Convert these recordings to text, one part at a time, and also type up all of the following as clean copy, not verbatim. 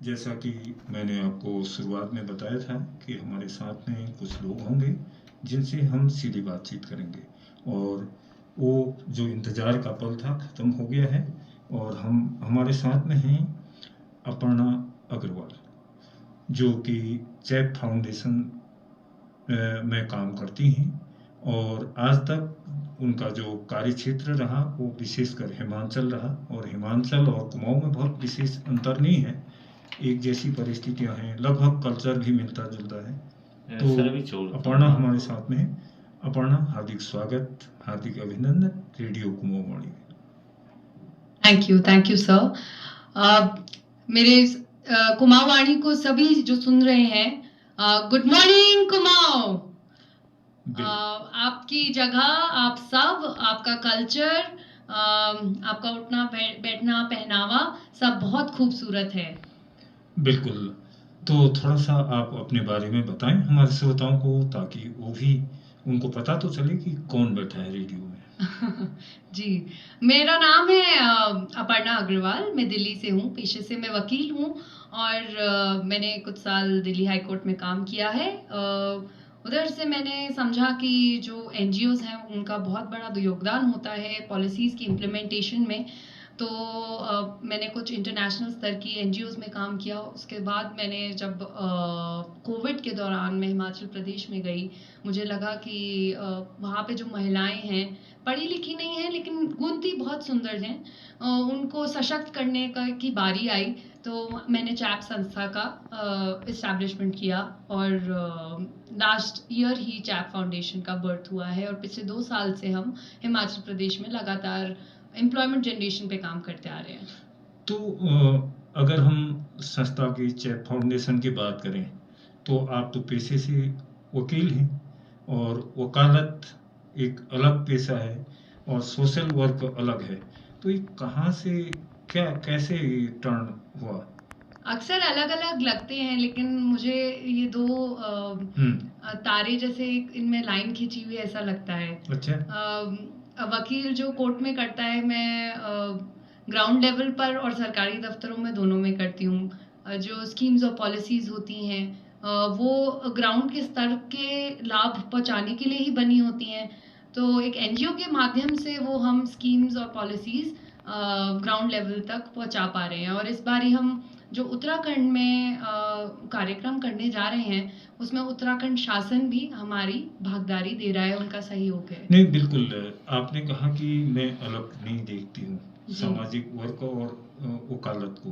जैसा कि मैंने आपको शुरुआत में बताया था कि हमारे साथ में कुछ लोग होंगे जिनसे हम सीधी बातचीत करेंगे और वो जो इंतज़ार का पल था ख़त्म हो गया है और हम हमारे साथ में हैं अपर्णा अग्रवाल जो कि चैप फाउंडेशन में काम करती हैं और आज तक उनका जो कार्य क्षेत्र रहा वो विशेषकर हिमाचल रहा और हिमाचल और कुमाऊं में बहुत विशेष अंतर नहीं है, एक जैसी परिस्थितियां हैं, लगभग कल्चर भी मिलता जुलता है। तो सर अभी छोड़ अपर्णा हमारे साथ में है। अपर्णा, हार्दिक स्वागत, हार्दिक अभिनंदन रेडियो कुमाऊं में। Thank you sir. मेरे कुमाऊं वाणी को सभी जो सुन रहे हैं, गुड मॉर्निंग कुमाऊं। आपकी जगह, आप सब, आपका कल्चर, आपका उठना बैठना पहनावा सब बहुत खूबसूरत है। बिल्कुल। तो थोड़ा सा आप अपने बारे में बताएं हमारे श्रोताओं को, ताकि वो भी उनको पता तो चले कि कौन बैठा है रेडियो में। जी, मेरा नाम है अपर्णा अग्रवाल। मैं दिल्ली से हूँ, पेशे से मैं वकील हूँ और मैंने कुछ साल दिल्ली हाई कोर्ट में काम किया है। उधर से मैंने समझा कि जो एनजीओज़ हैं उनका बहुत बड़ा योगदान होता है पॉलिसीज़ की इम्प्लीमेंटेशन में। तो मैंने कुछ इंटरनेशनल स्तर की एनजीओज़ में काम किया। उसके बाद मैंने जब कोविड के दौरान मैं हिमाचल प्रदेश में गई, मुझे लगा कि वहाँ पे जो महिलाएं हैं, पढ़ी लिखी नहीं है लेकिन गुणती बहुत सुंदर हैं, उनको सशक्त करने की बारी आई। तो मैंने चैप संस्था का इस्टेब्लिशमेंट किया और लास्ट ईयर ही चैप फाउंडेशन का बर्थ हुआ है और पिछले 2 साल से हम हिमाचल प्रदेश में लगातार एम्प्लॉयमेंट जनरेशन पे काम करते आ रहे हैं। तो अगर हम संस्था की चैप फाउंडेशन की बात करें तो आप तो पेशे से वकील हैं और वकालत एक अलग पेशा है और सोशल वर्क अलग है। तो ये कहाँ से, क्या, कैसे टर्न हुआ? अक्सर अलग-अलग लगते हैं लेकिन मुझे ये दो तारे जैसे इनमें लाइन खींची हुई ऐसा लगता है। अच्छा। वकील जो कोर्ट में करता है, मैं ग्राउंड लेवल पर और सरकारी दफ्तरों में दोनों में करती हूँ। जो स्कीम्स और पॉलिसीज़ होती हैं वो ग्राउंड के स्तर के लाभ पहुँचाने के लिए ही बनी होती हैं। तो एक एनजीओ के माध्यम से वो हम स्कीम्स और पॉलिसीज़ ग्राउंड लेवल तक पहुँचा पा रहे हैं और इस बारी हम जो उत्तराखंड में कार्यक्रम करने जा रहे हैं उसमें उत्तराखंड शासन भी हमारी भागीदारी दे रहा है, उनका सहयोग है। नहीं, बिल्कुल। आपने कहा कि मैं अलग नहीं देखती हूँ सामाजिक वर्ग और वकालत को,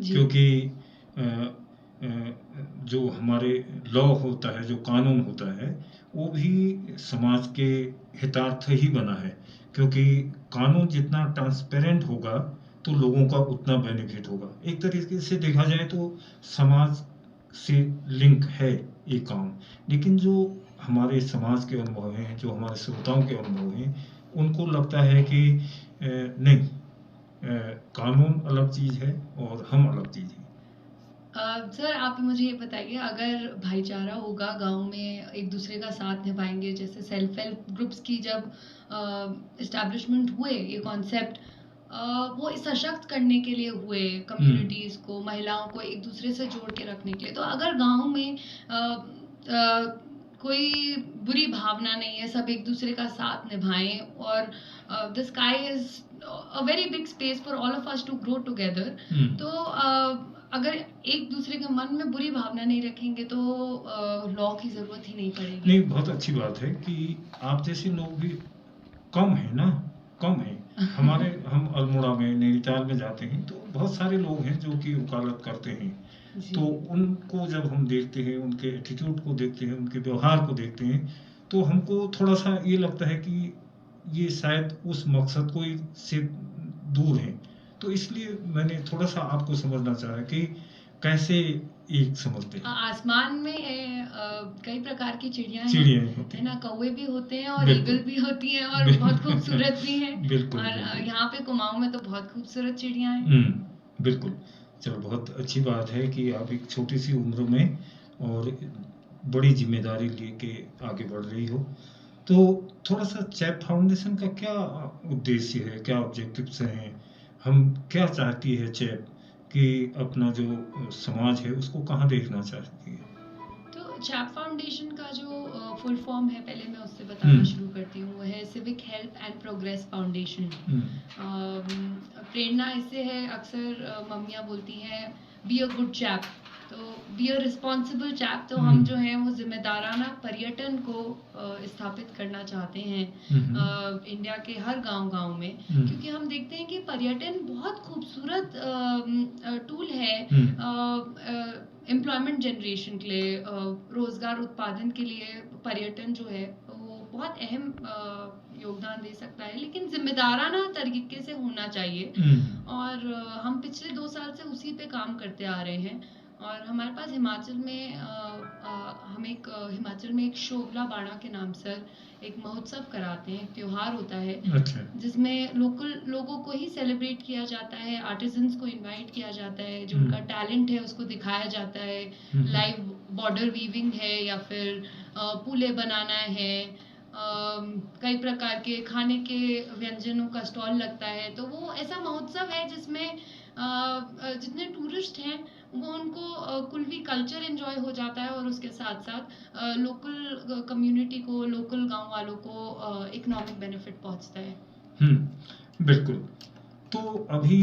क्योंकि जो हमारे लॉ होता है, जो कानून होता है, वो भी समाज के हितार्थ ही बना है, क्योंकि कानून जितना ट्रांसपेरेंट होगा तो लोगों का उतना बेनिफिट होगा। एक तरीके से देखा जाए तो समाज से लिंक है ये काम, लेकिन जो हमारे समाज के अनुभव हैं, जो हमारे श्रोताओं के अनुभव हैं, उनको लगता है कि नहीं, कानून अलग चीज़ है और हम अलग चीज़ हैं। सर आप मुझे ये बताइए, अगर भाईचारा होगा गांव में, एक दूसरे का साथ निभाएंगे, जैसे सेल्फ हेल्प ग्रुप्स की जब इस्टेब्लिशमेंट हुए, ये कॉन्सेप्ट वो सशक्त करने के लिए हुए, कम्युनिटीज़ को, महिलाओं को एक दूसरे से जोड़ के रखने के लिए। तो अगर गांव में कोई बुरी भावना नहीं है, सब एक दूसरे का साथ निभाएं और the sky is a very big space for all of us to grow together. तो अगर एक दूसरे के मन में बुरी भावना नहीं रखेंगे तो लॉ की जरूरत ही नहीं पड़ेगी। नहीं, बहुत अच्छी बात है कि आप जैसे लोग भी कम है ना, कम है। हम अल्मोड़ा में, नैनीताल में जाते हैं तो बहुत सारे लोग हैं जो कि वकालत करते हैं। तो उनको जब हम देखते हैं, उनके एटीट्यूड को देखते हैं, उनके व्यवहार को देखते हैं, तो हमको थोड़ा सा ये लगता है कि ये शायद उस मकसद को से दूर हैं। तो इसलिए मैंने थोड़ा सा आपको समझना चाहा कि कैसे एक समझते हैं। आसमान में कई प्रकार की चिड़िया होती है ना, कौवे भी होते हैं और ईगल भी होती हैं और बहुत खूबसूरत भी हैं। बिल्कुल, और यहाँ पे कुमाऊं में तो बहुत खूबसूरत चिड़िया हैं। बिल्कुल। चलो, बहुत अच्छी बात है कि आप एक छोटी सी उम्र में और बड़ी जिम्मेदारी लेके आगे बढ़ रही हो। तो थोड़ा सा चैप फाउंडेशन का क्या उद्देश्य है, क्या ऑब्जेक्टिव्स हैं, हम क्या चाहती है चैप कि अपना जो समाज है उसको कहाँ देखना चाहती है? तो चैप फाउंडेशन का जो फुल फॉर्म है, पहले मैं उससे बताना शुरू करती हूँ। वो है civic help and progress foundation. प्रेरणा इससे है, अक्सर मम्मियाँ बोलती हैं बी अ गुड चैप, तो बी अ रिस्पॉन्सिबल चैप। तो हम जो हैं वो जिम्मेदाराना पर्यटन को स्थापित करना चाहते हैं इंडिया के हर गांव-गांव में, क्योंकि हम देखते हैं कि पर्यटन बहुत खूबसूरत टूल है एम्प्लॉयमेंट जनरेशन के लिए, रोजगार उत्पादन के लिए। पर्यटन जो है वो बहुत अहम योगदान दे सकता है, लेकिन जिम्मेदाराना तरीके से होना चाहिए। और हम पिछले 2 साल से उसी पे काम करते आ रहे हैं। और हमारे पास हिमाचल में हिमाचल में एक शोभला बाड़ा के नाम से एक महोत्सव कराते हैं, एक त्योहार होता है। अच्छा। जिसमें लोकल लोगों को ही सेलिब्रेट किया जाता है, आर्टिजन्स को इनवाइट किया जाता है, जो उनका टैलेंट है उसको दिखाया जाता है। लाइव बॉर्डर वीविंग है या फिर पुले बनाना है, कई प्रकार के खाने के व्यंजनों का स्टॉल लगता है। तो वो ऐसा महोत्सव है जिसमें जितने टूरिस्ट हैं वो उनको कुल्वी कल्चर एंजॉय हो जाता है, और उसके साथ साथ लोकल कम्युनिटी को, लोकल गांव वालों को इकोनॉमिक बेनिफिट पहुंचता है। बिल्कुल। तो अभी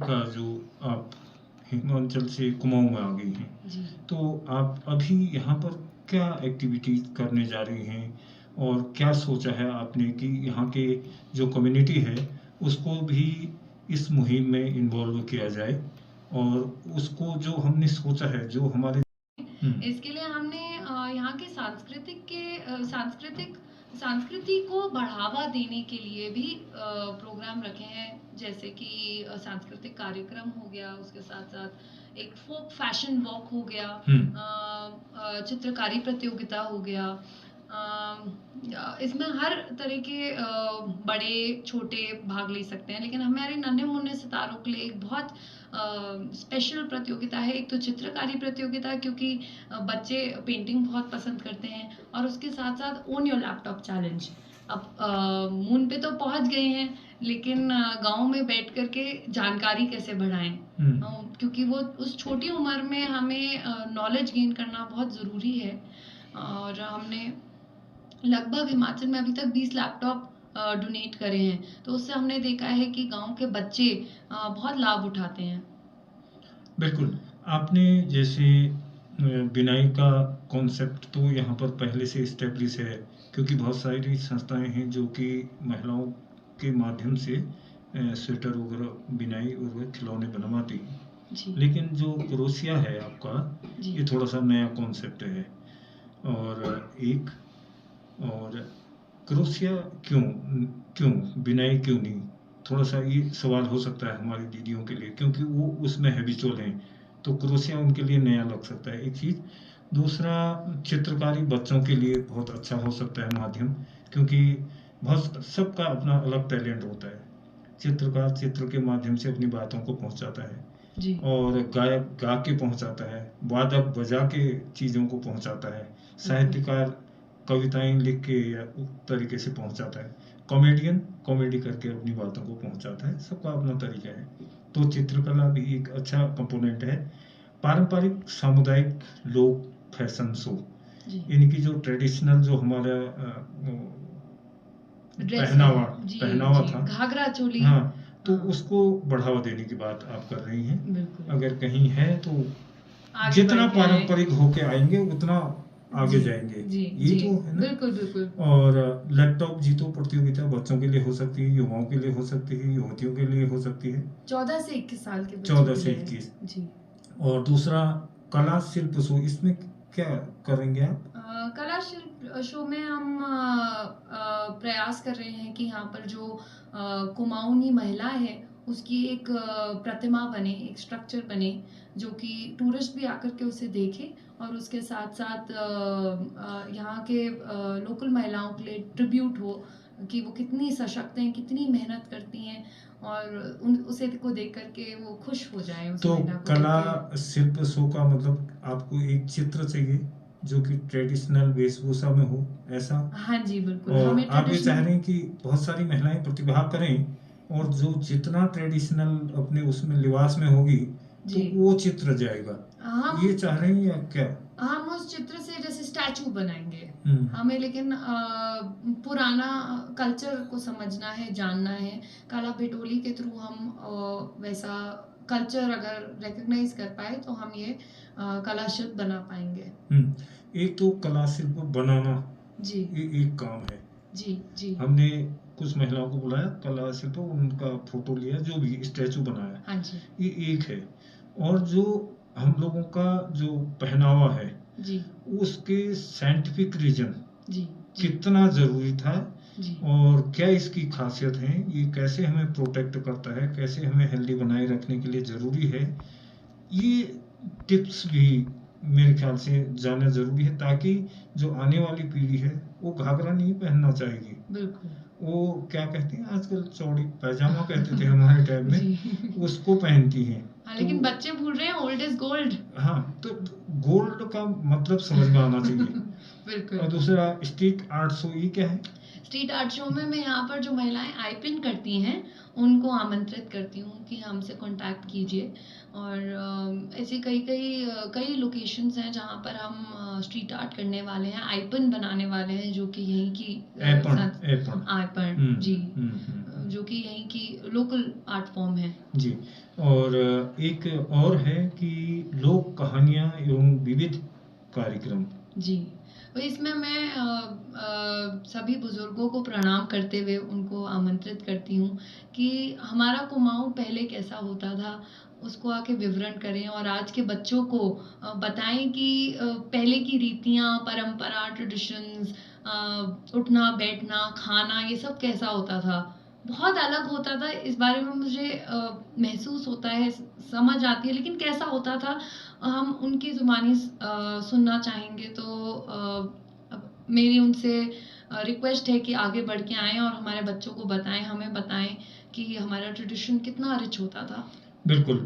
का जो आप हिमाचल से कुमाऊं में आ गई हैं, तो आप अभी यहाँ पर क्या एक्टिविटीज करने जा रही हैं और क्या सोचा है आपने कि यहाँ के जो कम्युनिटी है उसको भी इस मुहिम में इन्वॉल्व किया जाए, और उसको जो हमने सोचा है जो हमारे इसके लिए हमने यहाँ के संस्कृति को बढ़ावा देने के लिए भी प्रोग्राम रखे हैं, जैसे कि सांस्कृतिक कार्यक्रम हो गया, उसके साथ साथ एक फोक फैशन वॉक हो गया, चित्रकारी प्रतियोगिता हो गया। इसमें हर तरह के बड़े छोटे भाग ले सकते हैं, लेकिन हमारे नन्हे मुन्ने सितारों के लिए एक बहुत स्पेशल प्रतियोगिता है। एक तो चित्रकारी प्रतियोगिता, क्योंकि बच्चे पेंटिंग बहुत पसंद करते हैं, और उसके साथ साथ ओन योर लैपटॉप चैलेंज। अब मून पे तो पहुंच गए हैं, लेकिन गांव में बैठ करके जानकारी कैसे बढ़ाएं, क्योंकि वो उस छोटी उम्र में हमें नॉलेज गेन करना बहुत ज़रूरी है। और हमने लगभग हिमाचल में अभी तक 20 लैपटॉप डोनेट करे हैं, तो उससे हमने देखा है कि गांव के बच्चे बहुत लाभ उठाते हैं। बिल्कुल। आपने जैसे बिनाई का कॉन्सेप्ट तो यहाँ पर पहले से इस्टेब्लिश है, क्योंकि बहुत सारी संस्थाएं हैं जो कि महिलाओं के माध्यम से स्वेटर वगैरह, बिनाई वगैरह, खिलौने बनवाती हैं। लेकिन जो क्रोशिया है आपका, ये थोड़ा सा नया कॉन्सेप्ट है। और क्रोशिया क्यों बिनाई क्यों नहीं? थोड़ा सा ये सवाल हो सकता है हमारी दीदियों के लिए, क्योंकि वो उसमें हैबिचुअल हैं, तो क्रोशिया उनके लिए नया लग सकता है, एक चीज़। दूसरा, चित्रकारी बच्चों के लिए बहुत अच्छा हो सकता है माध्यम, क्योंकि बहुत सबका अपना अलग टैलेंट होता है। चित्रकार चित्र के माध्यम से अपनी बातों को पहुंचाता है, और गायक गा के पहुंचाता है, वादक बजा के चीज़ों को पहुंचाता है, साहित्यकार कविताएं लिख के या उस तरीके से पहुंचाता है, कॉमेडियन कॉमेडी करके अपनी बातों को पहुंचाता है। सबका अपना तरीका है। तो चित्रकला भी एक अच्छा कंपोनेंट है। पारंपरिक सामुदायिक लोक फैशन शो, इनकी जो ट्रेडिशनल जो हमारा पहनावा था, घाघरा चोली, तो उसको बढ़ावा देने की बात आप कर रही हैं। अगर कहीं है तो जितना पारंपरिक होके आएंगे उतना आगे जाएंगे। ये तो है ना। बिल्कुल। और लैपटॉप जीतो प्रतियोगिता बच्चों के लिए हो सकती है, युवाओं के लिए हो सकती है, युवतियों के लिए हो सकती है, 14 से 21 साल के बच्चों 14 से 21 जी। और दूसरा कला शिल्प शो, इसमें क्या करेंगे आप? कला शिल्प शो में हम प्रयास कर रहे हैं कि यहाँ पर जो कुमाऊनी महिला है उसकी एक प्रतिमा बने, एक स्ट्रक्चर बने, जो कि टूरिस्ट भी आकर के उसे देखे, और उसके साथ साथ यहाँ के लोकल महिलाओं के लिए ट्रिब्यूट हो कि वो कितनी सशक्त हैं, कितनी मेहनत करती हैं, और उसे को देख करके वो खुश हो जाए। तो कला शिल्प शो का मतलब आपको एक चित्र चाहिए जो कि ट्रेडिशनल वेशभूषा में हो, ऐसा? हाँ जी, बिल्कुल। और आप ये चाह रहे हैं कि बहुत सारी महिलाएं प्रतिभा करें, और जो जितना ट्रेडिशनल अपने उसमें लिबास में होगी तो जी वो चित्र जाएगा, हम ये चाह रहे हैं या क्या? हम उस चित्र से जैसे स्टैचू बनाएंगे, हम्म हमें लेकिन पुराना कल्चर को समझना है, जानना है। कला भटोली के थ्रू हम वैसा कल्चर अगर रिकग्नाइज कर पाए तो हम ये कला शिल्प बना पाएंगे। एक तो कला शिल्प बनाना जी ये एक काम है। जी जी हमने कुछ महिलाओं को बुलाया, कला शिल्प, उनका फोटो लिया, जो भी स्टैचू बनाया, हाँ जी ये एक है। और जो हम लोगों का जो पहनावा है जी उसके साइंटिफिक रीजन जी जी कितना जरूरी था जी और क्या इसकी खासियत है, ये कैसे हमें प्रोटेक्ट करता है, कैसे हमें हेल्दी बनाए रखने के लिए जरूरी है, ये टिप्स भी मेरे ख्याल से जानना जरूरी है, ताकि जो आने वाली पीढ़ी है वो घाघरा नहीं पहनना चाहेगी। बिल्कुल वो क्या कहते हैं आजकल, चौड़ी पैजामा कहते थे हमारे टाइम में, जी उसको पहनती हैं। हाँ, तो लेकिन बच्चे भूल रहे हैं ओल्ड इज गोल्ड। हाँ, तो गोल्ड का मतलब समझ में आना चाहिए। बिल्कुल। और दूसरा स्ट्रीट आर्ट शो, ये क्या है? स्ट्रीट आर्ट शो में मैं यहाँ पर जो महिलाएं आई पिन करती हैं उनको आमंत्रित करती हूँ कि हमसे कांटेक्ट कीजिए। और ऐसे कई लोकेशंस हैं जहाँ पर हम स्ट्रीट आर्ट करने वाले हैं, आई पिन बनाने वाले हैं, जो कि यहीं की एपन आईपन जी हम्म। जो कि यहीं की लोकल आर्ट फॉर्म है। जी। और एक और है कि लोक कहानियाँ एवं विविध कार्यक्रम। जी, तो इसमें मैं सभी बुजुर्गों को प्रणाम करते हुए उनको आमंत्रित करती हूँ कि हमारा कुमाऊँ पहले कैसा होता था उसको आके विवरण करें और आज के बच्चों को बताएं कि पहले की रीतियाँ, परंपरा, ट्रेडिशंस, उठना बैठना, खाना, ये सब कैसा होता था। बहुत अलग होता था, इस बारे में मुझे महसूस होता है, समझ आती है, लेकिन कैसा होता था हम उनकी ज़ुबानी सुनना चाहेंगे। तो अब मेरी उनसे रिक्वेस्ट है कि आगे बढ़ के आएँ और हमारे बच्चों को बताएं, हमें बताएं कि हमारा ट्रेडिशन कितना रिच होता था। बिल्कुल।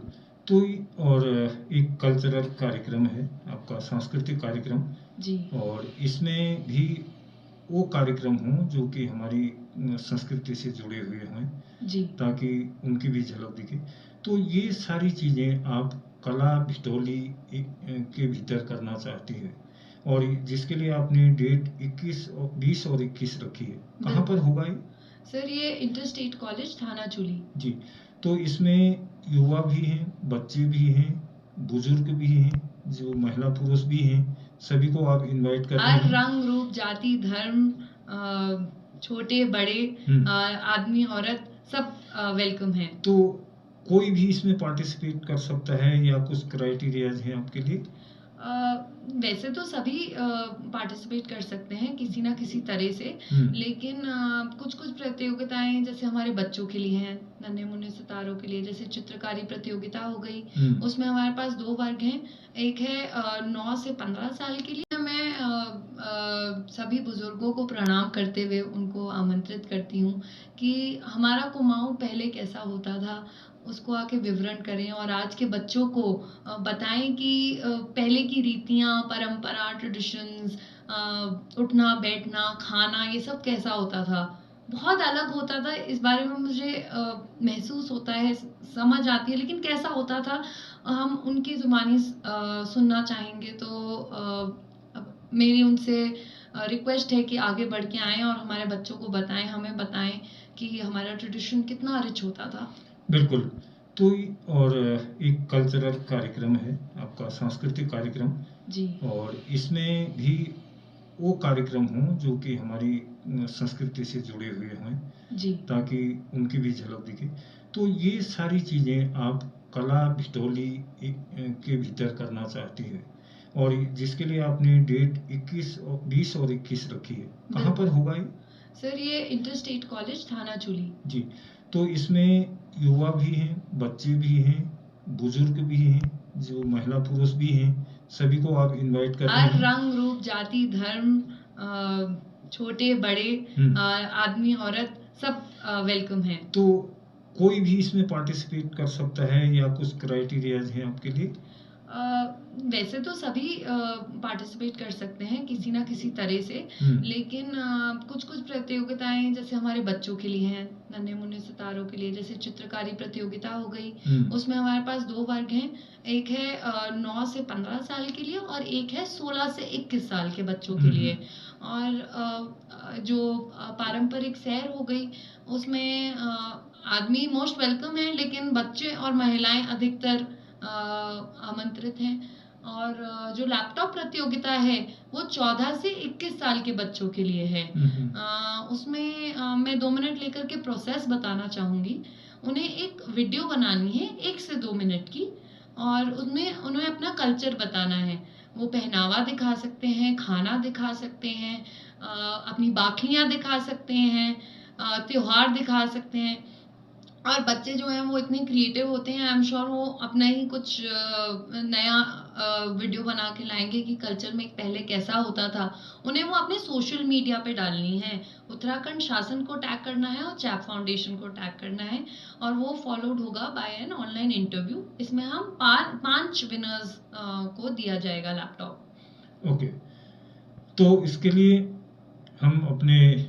तो और एक कल्चरल कार्यक्रम है आपका, सांस्कृतिक कार्यक्रम, जी और इसमें भी वो कार्यक्रम हों जो कि हमारी संस्कृति से जुड़े हुए हों, जी ताकि उनकी भी झलक दिखे। तो ये सारी चीज़ें आप कला भटोली के भीतर करना चाहती हैं, और जिसके लिए आपने डेट 20 और 21 रखी है, कहाँ पर होगा ये? सर ये इंटर स्टेट कॉलेज थाना चुली। जी। तो इसमें युवा भी हैं, बच्चे भी हैं, बुजुर्ग भी हैं, जो महिला पुरुष भी हैं, सभी को आप इनवाइट कर रहे हर हैं। रंग रूप जाति धर्म, छोटे बड़े, आदमी औरत, सब वेलकम है। तो कोई भी इसमें पार्टिसिपेट कर सकता है या कुछ क्राइटेरियाज हैं आपके लिए? वैसे तो सभी पार्टिसिपेट कर सकते हैं किसी ना किसी तरह से, लेकिन कुछ कुछ प्रतियोगिताएं जैसे हमारे बच्चों के लिए हैं, नन्हे मुन्ने सितारों के लिए, जैसे चित्रकारी प्रतियोगिता हो गई, उसमें हमारे पास 2 वर्ग हैं। एक है 9 से 15 साल के लिए। मैं सभी बुजुर्गों को प्रणाम करते हुए उनको आमंत्रित करती हूँ कि हमारा कुमाऊँ पहले कैसा होता था उसको आके विवरण करें और आज के बच्चों को बताएं कि पहले की रीतियाँ, परंपरा, ट्रेडिशंस, उठना बैठना, खाना, ये सब कैसा होता था। बहुत अलग होता था, इस बारे में मुझे महसूस होता है, समझ आती है, लेकिन कैसा होता था हम उनकी ज़ुबानी सुनना चाहेंगे। तो अब मेरी उनसे रिक्वेस्ट है कि आगे बढ़ के आएँ और हमारे बच्चों को बताएं, हमें बताएं कि हमारा ट्रेडिशन कितना रिच होता था। बिल्कुल। तो और एक कल्चरल कार्यक्रम है आपका, सांस्कृतिक कार्यक्रम, जी और इसमें भी वो कार्यक्रम हों जो कि हमारी संस्कृति से जुड़े हुए हों, जी ताकि उनकी भी झलक दिखे। तो ये सारी चीज़ें आप कला भटोली के भीतर करना चाहती हैं, और जिसके लिए आपने डेट 20 और 21 रखी है, कहाँ पर होगा ये? सर ये इंटर स्टेट कॉलेज थाना चुली। जी। तो इसमें युवा भी हैं, बच्चे भी हैं, बुजुर्ग भी हैं, जो महिला पुरुष भी हैं, सभी को आप इनवाइट कर रहे हर हैं। रंग रूप जाति धर्म, छोटे बड़े, आदमी औरत, सब वेलकम है। तो कोई भी इसमें पार्टिसिपेट कर सकता है या कुछ क्राइटेरियाज हैं आपके लिए? वैसे तो सभी पार्टिसिपेट कर सकते हैं किसी ना किसी तरह से, लेकिन कुछ कुछ प्रतियोगिताएं जैसे हमारे बच्चों के लिए हैं, नन्हे मुन्ने सितारों के लिए, जैसे चित्रकारी प्रतियोगिता हो गई। उसमें हमारे पास 2 वर्ग हैं, एक है 9 से 15 साल के लिए और एक है 16 से 21 साल के बच्चों के लिए। और जो पारंपरिक सैर हो गई, उसमें आदमी मोस्ट वेलकम है, लेकिन बच्चे और महिलाएं अधिकतर आमंत्रित हैं। और जो लैपटॉप प्रतियोगिता है वो 14 से 21 साल के बच्चों के लिए है। उसमें मैं 2 मिनट लेकर के प्रोसेस बताना चाहूँगी। उन्हें एक वीडियो बनानी है 1 से 2 मिनट की, और उसमें उन्हें अपना कल्चर बताना है। वो पहनावा दिखा सकते हैं, खाना दिखा सकते हैं, अपनी बाखियाँ दिखा सकते हैं, त्योहार दिखा सकते हैं। और बच्चे जो हैं वो इतने क्रिएटिव होते हैं, आई एम श्योर वो अपना ही कुछ नया वीडियो बना के लाएंगे कि कल्चर में पहले कैसा होता था। उन्हें वो अपने सोशल मीडिया पे डालनी है। उत्तराखंड शासन को टैग करना है और चैप फाउंडेशन को टैग करना है, और वो फॉलोड होगा बाय एन ऑनलाइन इंटरव्यू। इसमें हम 5 विनर्स को दिया जाएगा लैपटॉप। ओके, तो इसके लिए हम अपने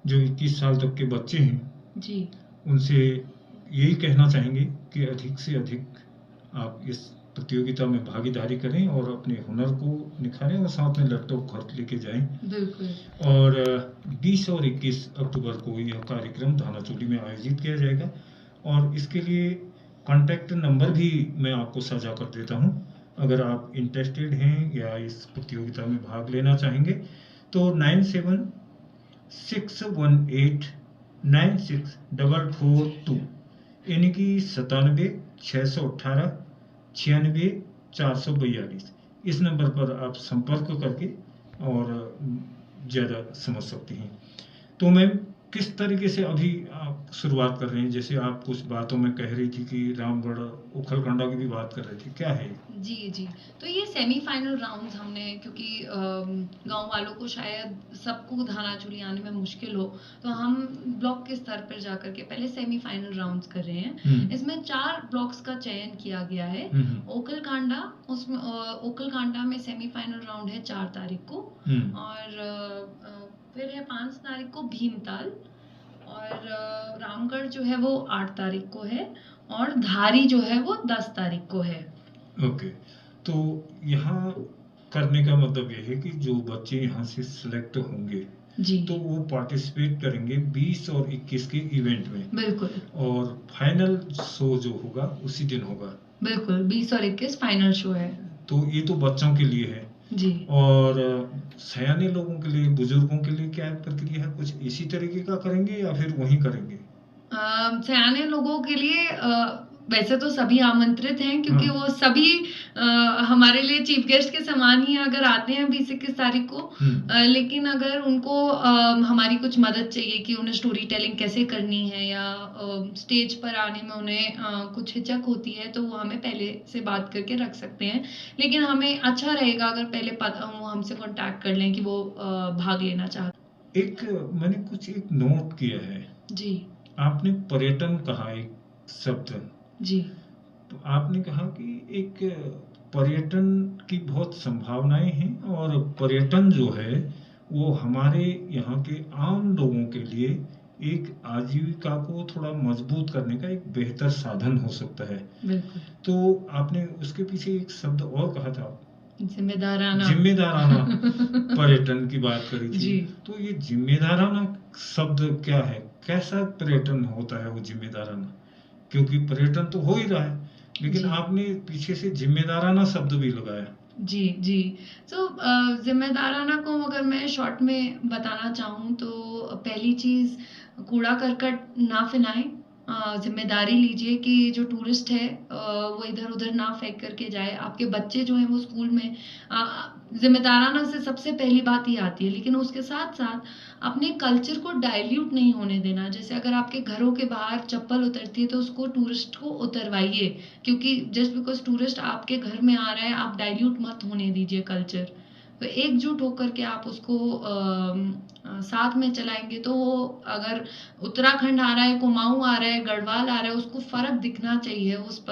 जो 21 साल तक के बच्चे हैं जी, उनसे यही कहना चाहेंगे कि अधिक से अधिक आप इस प्रतियोगिता में भागीदारी करें और अपने हुनर को निखारें और साथ में लैपटॉप घर लेके जाएं। बिल्कुल। और 20 और 21 अक्टूबर को यह कार्यक्रम धानाचूली में आयोजित किया जाएगा, और इसके लिए कॉन्टैक्ट नंबर भी मैं आपको साझा कर देता हूं। अगर आप इंटरेस्टेड हैं या इस प्रतियोगिता में भाग लेना चाहेंगे तो 9761896442 यानी कि 97 618 96 442 इस नंबर पर आप संपर्क करके और ज़्यादा समझ सकते हैं। तो मैम, किस तरीके से अभी आप शुरुआत कर रहे हैं? जैसे आप कुछ बातों में कह रही थी कि रामगढ़ उखलकांडा की भी बात कर रहे थे, क्या है? जी, जी। तो ये सेमीफाइनल राउंड्स हमने, क्योंकि गाँव वालों को शायद सबको धानाचूली आने में मुश्किल हो, तो हम ब्लॉक के स्तर पर जाकर के पहले सेमीफाइनल राउंड्स कर रहे हैं। इसमें 4 ब्लॉक्स का चयन किया गया है। ओखलकांडा, उसमें ओखलकांडा में सेमीफाइनल राउंड है 4 तारीख को, और फिर है 5 तारीख को भीमताल, और रामगढ़ जो है वो 8 तारीख को है, और धारी जो है वो 10 तारीख को है। ओके, तो यहाँ करने का मतलब ये है कि जो बच्चे यहाँ से सिलेक्ट होंगे जी, तो वो पार्टिसिपेट करेंगे 20 और 21 के इवेंट में, बिल्कुल, और फाइनल शो जो होगा उसी दिन होगा। बिल्कुल 20 और 21 फाइनल शो है। तो ये तो बच्चों के लिए है जी, और सयाने लोगों के लिए, बुजुर्गों के लिए क्या प्रक्रिया है? कुछ इसी तरीके का करेंगे या फिर वहीं करेंगे? सयाने लोगों के लिए वैसे तो सभी आमंत्रित हैं, क्योंकि वो सभी हमारे लिए चीफ गेस्ट के समान ही अगर आते हैं 20-21 तारीख को। लेकिन अगर उनको हमारी कुछ मदद चाहिए कि उन्हें स्टोरी टेलिंग कैसे करनी है, या स्टेज पर आने में उन्हें कुछ हिचक होती है, तो वो हमें पहले से बात करके रख सकते हैं। लेकिन हमें अच्छा रहेगा अगर पहले वो हमसे कांटेक्ट कर लें कि वो भाग लेना चाहते। मैंने कुछ एक नोट किया है। जी, आपने पर्यटन कहा, एक शब्द। जी, तो आपने कहा कि एक पर्यटन की बहुत संभावनाएं हैं, और पर्यटन जो है वो हमारे यहाँ के आम लोगों के लिए एक आजीविका को थोड़ा मजबूत करने का एक बेहतर साधन हो सकता है। बिल्कुल। तो आपने उसके पीछे एक शब्द और कहा था, जिम्मेदाराना। जिम्मेदाराना पर्यटन की बात करी थी। जी, तो ये जिम्मेदाराना शब्द क्या है? कैसा पर्यटन होता है वो जिम्मेदाराना? क्योंकि पर्यटन तो हो ही रहा है, लेकिन जी, आपने पीछे से जिम्मेदाराना शब्द भी लगाया। जी, जी। सो जिम्मेदाराना को अगर मैं शॉर्ट में बताना चाहूँ तो पहली चीज़, कूड़ा करकट ना फैलाएं। जिम्मेदारी लीजिए कि जो टूरिस्ट है वो इधर उधर ना फेंक करके जाए। आपके बच्चे जो हैं वो स्कूल में जिम्मेदाराना से सबसे पहली बात ये आती है, लेकिन उसके साथ साथ अपने कल्चर को डाइल्यूट नहीं होने देना। जैसे अगर आपके घरों के बाहर चप्पल उतरती है तो उसको टूरिस्ट को उतरवाइए, क्योंकि जस्ट बिकॉज टूरिस्ट आपके घर में आ रहा है, आप डाइल्यूट मत होने दीजिए कल्चर। तो एकजुट होकर के आप उसको साथ में चलाएंगे तो अगर उत्तराखंड आ रहा है, कुमाऊं आ रहा है, गढ़वाल आ रहा है, उसको फर्क दिखना चाहिए उस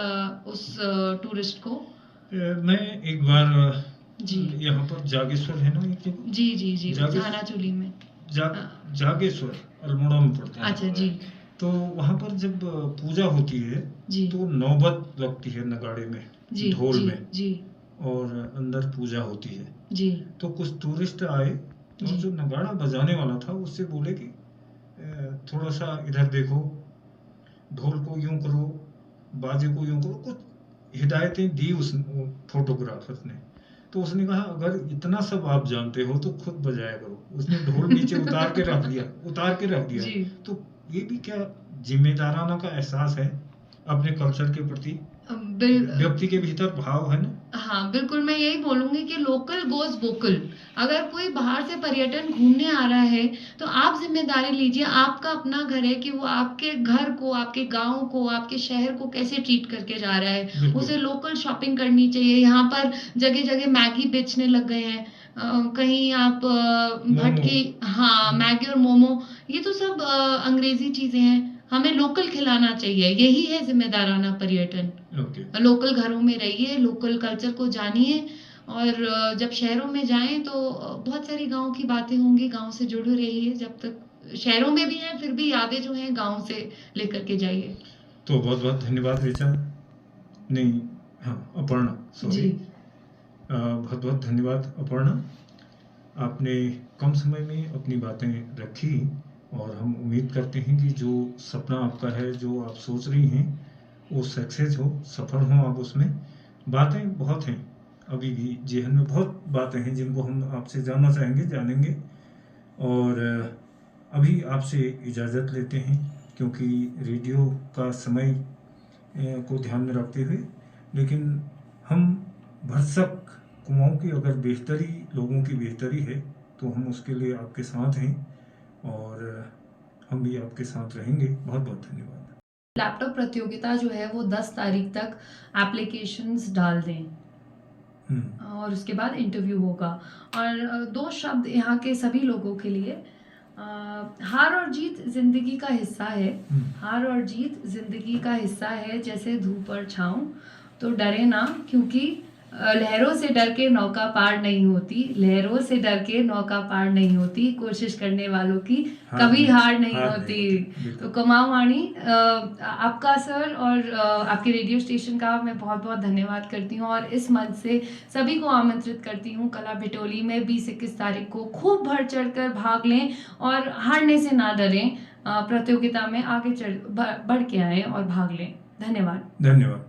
टूरिस्ट को। मैं एक बार जी यहाँ पर जागेश्वर है ना एक जगह, जी जी जी जागेश्वर थानाचूली में। जागेश्वर अल्मोड़ा में पड़ता है। अच्छा जी तो वहाँ पर जब पूजा होती है जी तो नौबत लगती है नगाड़े में, जी ढोल जी में, जी और अंदर पूजा होती है। जी तो कुछ टूरिस्ट आए और जी जो नगाड़ा बजाने वाला था उससे बोले कि थोड़ा सा इधर देखो, ढोल को यूं करो, बाजे को यूं करो, कुछ हिदायतें दी उस फोटोग्राफर ने। तो उसने कहा अगर इतना सब आप जानते हो तो खुद बजाया करो। उसने ढोल नीचे उतार के रख दिया। जी तो ये भी क्या जिम्मेदाराना का एहसास है अपने कल्चर के प्रति, बिल व्यक्ति के भीतर भाव है ना। हाँ बिल्कुल, मैं यही बोलूंगी कि लोकल गोज वोकल। अगर कोई बाहर से पर्यटन घूमने आ रहा है तो आप जिम्मेदारी लीजिए, आपका अपना घर है, कि वो आपके घर को, आपके गांव को, आपके शहर को कैसे ट्रीट करके जा रहा है। बिल्कुल। उसे लोकल शॉपिंग करनी चाहिए। यहाँ पर जगह जगह मैगी बेचने लग गए हैं। कहीं आप भटकी, हाँ मैगी और मोमो, ये तो सब अंग्रेजी चीजें हैं। हमें लोकल खिलाना चाहिए, यही है जिम्मेदाराना पर्यटन। ओके। लोकल घरों में रहिए, लोकल कल्चर को जानिए, और जब शहरों में जाएं तो बहुत सारी गांव की बातें होंगी, गांव से जुड़े रहिए। जब तक शहरों में भी हैं फिर भी यादें जो हैं गांव से लेकर के जाइए। तो बहुत बहुत धन्यवाद ऋचा, नहीं, हाँ अपर्णा, सॉरी, जी बहुत बहुत धन्यवाद अपर्णा। आपने कम समय में अपनी बातें रखी और हम उम्मीद करते हैं कि जो सपना आपका है, जो आप सोच रही हैं, वो सक्सेस हो, सफल हो आप उसमें। बातें बहुत हैं, अभी भी जेहन में बहुत बातें हैं जिनको हम आपसे जानना चाहेंगे, जानेंगे। और अभी आपसे इजाज़त लेते हैं क्योंकि रेडियो का समय को ध्यान में रखते हुए, लेकिन हम भरसक कुआओं की अगर बेहतरी, लोगों की बेहतरी है तो हम उसके लिए आपके साथ हैं और हम भी आपके साथ रहेंगे। बहुत बहुत धन्यवाद। लैपटॉप प्रतियोगिता जो है वो 10 तारीख तक एप्लीकेशंस डाल दें, और उसके बाद इंटरव्यू होगा। और दो शब्द यहाँ के सभी लोगों के लिए, हार और जीत जिंदगी का हिस्सा है। हार और जीत जिंदगी का हिस्सा है, जैसे धूप और छाँव। तो डरे ना, क्योंकि लहरों से डर के नौका पार नहीं होती। लहरों से डर के नौका पार नहीं होती। कोशिश करने वालों की कभी हार नहीं होती। तो कमाओ वाणी, आपका सर और आपके रेडियो स्टेशन का मैं बहुत बहुत धन्यवाद करती हूँ, और इस मंच से सभी को आमंत्रित करती हूँ कला भिटोली में 20-21 तारीख को खूब बढ़ चढ़ कर भाग लें और हारने से ना डरें। प्रतियोगिता में आगे बढ़ के आएं और भाग लें। धन्यवाद। धन्यवाद।